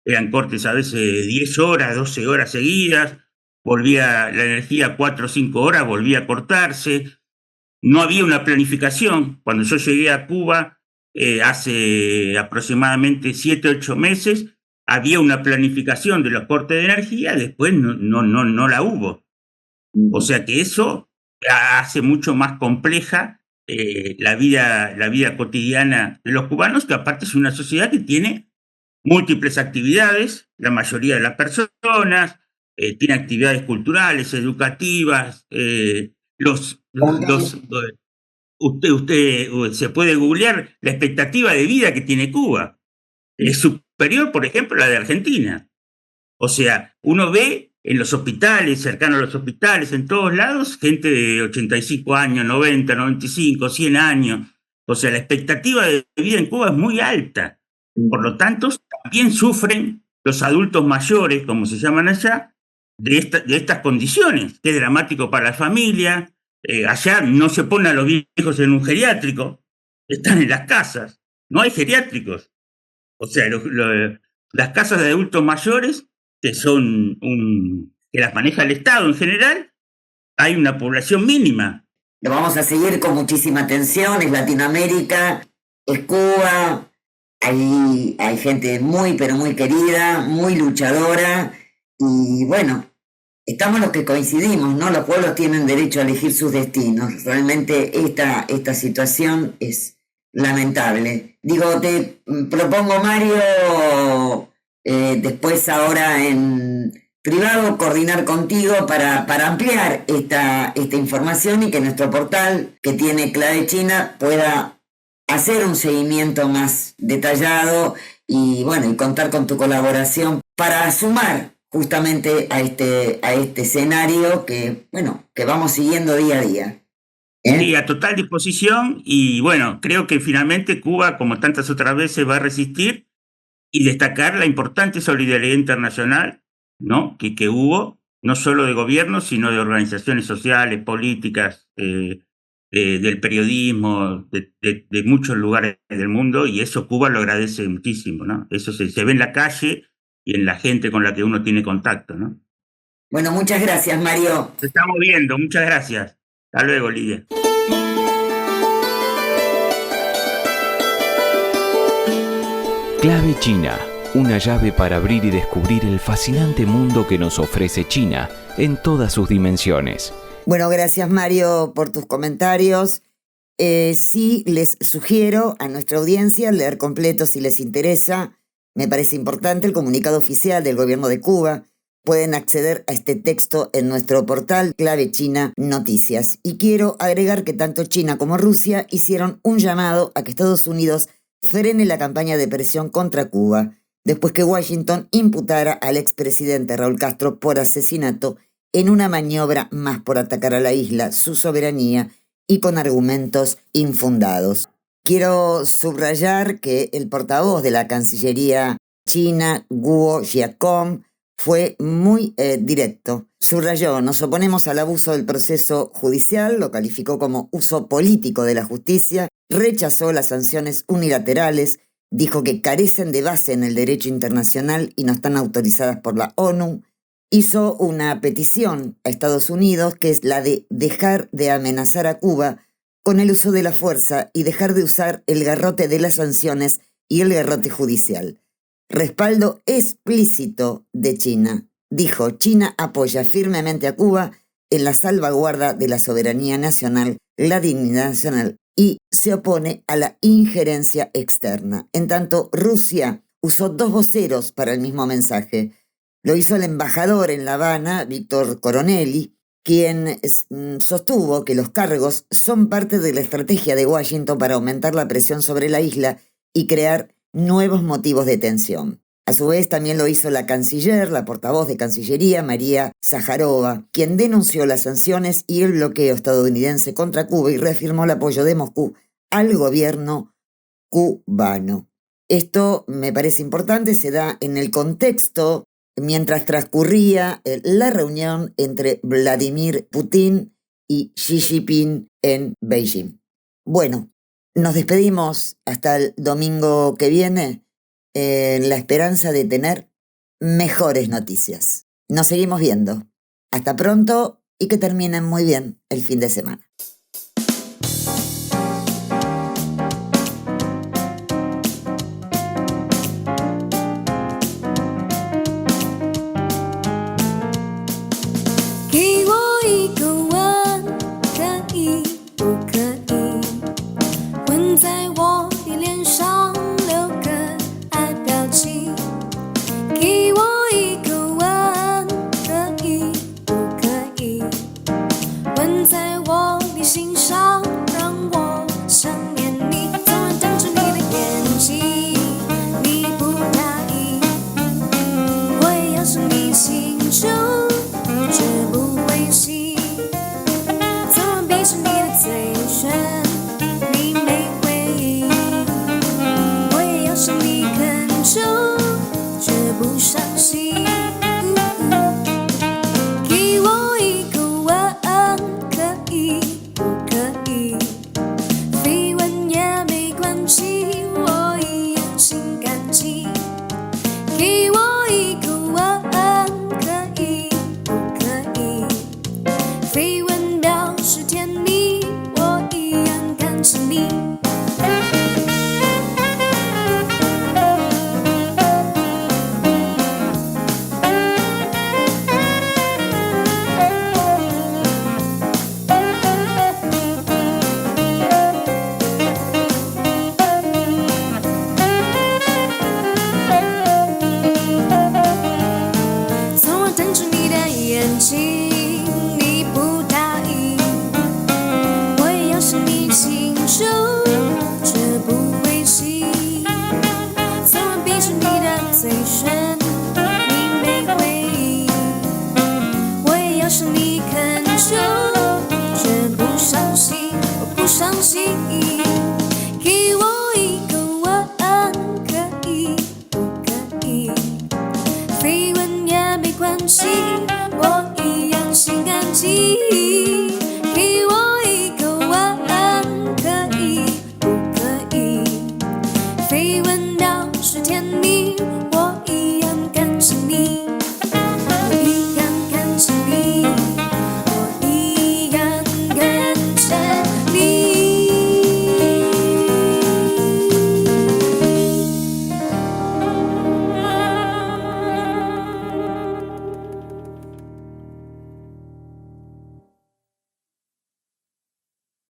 eran cortes a veces de 10 horas, 12 horas seguidas, volvía la energía 4 o 5 horas, volvía a cortarse. No había una planificación. Cuando yo llegué a Cuba hace aproximadamente 7 o 8 meses, había una planificación de los cortes de energía, después no la hubo. O sea que eso hace mucho más compleja la vida cotidiana de los cubanos, que aparte es una sociedad que tiene múltiples actividades, la mayoría de las personas, tiene actividades culturales, educativas, usted se puede googlear la expectativa de vida que tiene Cuba. Es superior, por ejemplo, a la de Argentina. O sea, uno ve en los hospitales, cercano a los hospitales, en todos lados, gente de 85 años, 90, 95, 100 años. O sea, la expectativa de vida en Cuba es muy alta. Por lo tanto, también sufren los adultos mayores, como se llaman allá, de estas condiciones, que es dramático para la familia. Allá no se ponen a los viejos en un geriátrico, están en las casas, no hay geriátricos. O sea, las casas de adultos mayores, que que las maneja el Estado en general, hay una población mínima. Lo vamos a seguir con muchísima atención. Es Latinoamérica, es Cuba. Hay gente muy, pero muy querida, muy luchadora. Y bueno, estamos los que coincidimos, ¿no? Los pueblos tienen derecho a elegir sus destinos. Realmente esta situación es lamentable. Digo, te propongo, Mario, después ahora en privado, coordinar contigo para ampliar esta información y que nuestro portal, que tiene Clave China, pueda hacer un seguimiento más detallado y bueno, y contar con tu colaboración para sumar justamente a este escenario que vamos siguiendo día a día. Sí, a total disposición, y bueno, creo que finalmente Cuba, como tantas otras veces, va a resistir, y destacar la importante solidaridad internacional, ¿no? que hubo, no solo de gobiernos, sino de organizaciones sociales, políticas, del periodismo, de muchos lugares del mundo, y eso Cuba lo agradece muchísimo, ¿no? Eso se ve en la calle y en la gente con la que uno tiene contacto, ¿no? Bueno, muchas gracias, Mario. Nos estamos viendo, muchas gracias. Hasta luego, Lidia. Clave China, una llave para abrir y descubrir el fascinante mundo que nos ofrece China en todas sus dimensiones. Bueno, gracias, Mario, por tus comentarios. Sí, les sugiero a nuestra audiencia leer completo si les interesa. Me parece importante el comunicado oficial del gobierno de Cuba. Pueden acceder a este texto en nuestro portal Clave China Noticias. Y quiero agregar que tanto China como Rusia hicieron un llamado a que Estados Unidos frene la campaña de presión contra Cuba, después que Washington imputara al expresidente Raúl Castro por asesinato en una maniobra más por atacar a la isla, su soberanía y con argumentos infundados. Quiero subrayar que el portavoz de la Cancillería china, Guo Jiakun, fue muy directo. Subrayó: nos oponemos al abuso del proceso judicial, lo calificó como uso político de la justicia, rechazó las sanciones unilaterales, dijo que carecen de base en el derecho internacional y no están autorizadas por la ONU. Hizo una petición a Estados Unidos, que es la de dejar de amenazar a Cuba con el uso de la fuerza y dejar de usar el garrote de las sanciones y el garrote judicial. Respaldo explícito de China. Dijo: China apoya firmemente a Cuba en la salvaguarda de la soberanía nacional, la dignidad nacional, y se opone a la injerencia externa. En tanto, Rusia usó dos voceros para el mismo mensaje. Lo hizo el embajador en La Habana, Víctor Coronelli, quien sostuvo que los cargos son parte de la estrategia de Washington para aumentar la presión sobre la isla y crear nuevos motivos de tensión. A su vez, también lo hizo la canciller, la portavoz de Cancillería, María Zaharova, quien denunció las sanciones y el bloqueo estadounidense contra Cuba y reafirmó el apoyo de Moscú al gobierno cubano. Esto me parece importante, se da en el contexto mientras transcurría la reunión entre Vladimir Putin y Xi Jinping en Beijing. Bueno, nos despedimos hasta el domingo que viene en la esperanza de tener mejores noticias. Nos seguimos viendo. Hasta pronto y que terminen muy bien el fin de semana.是你。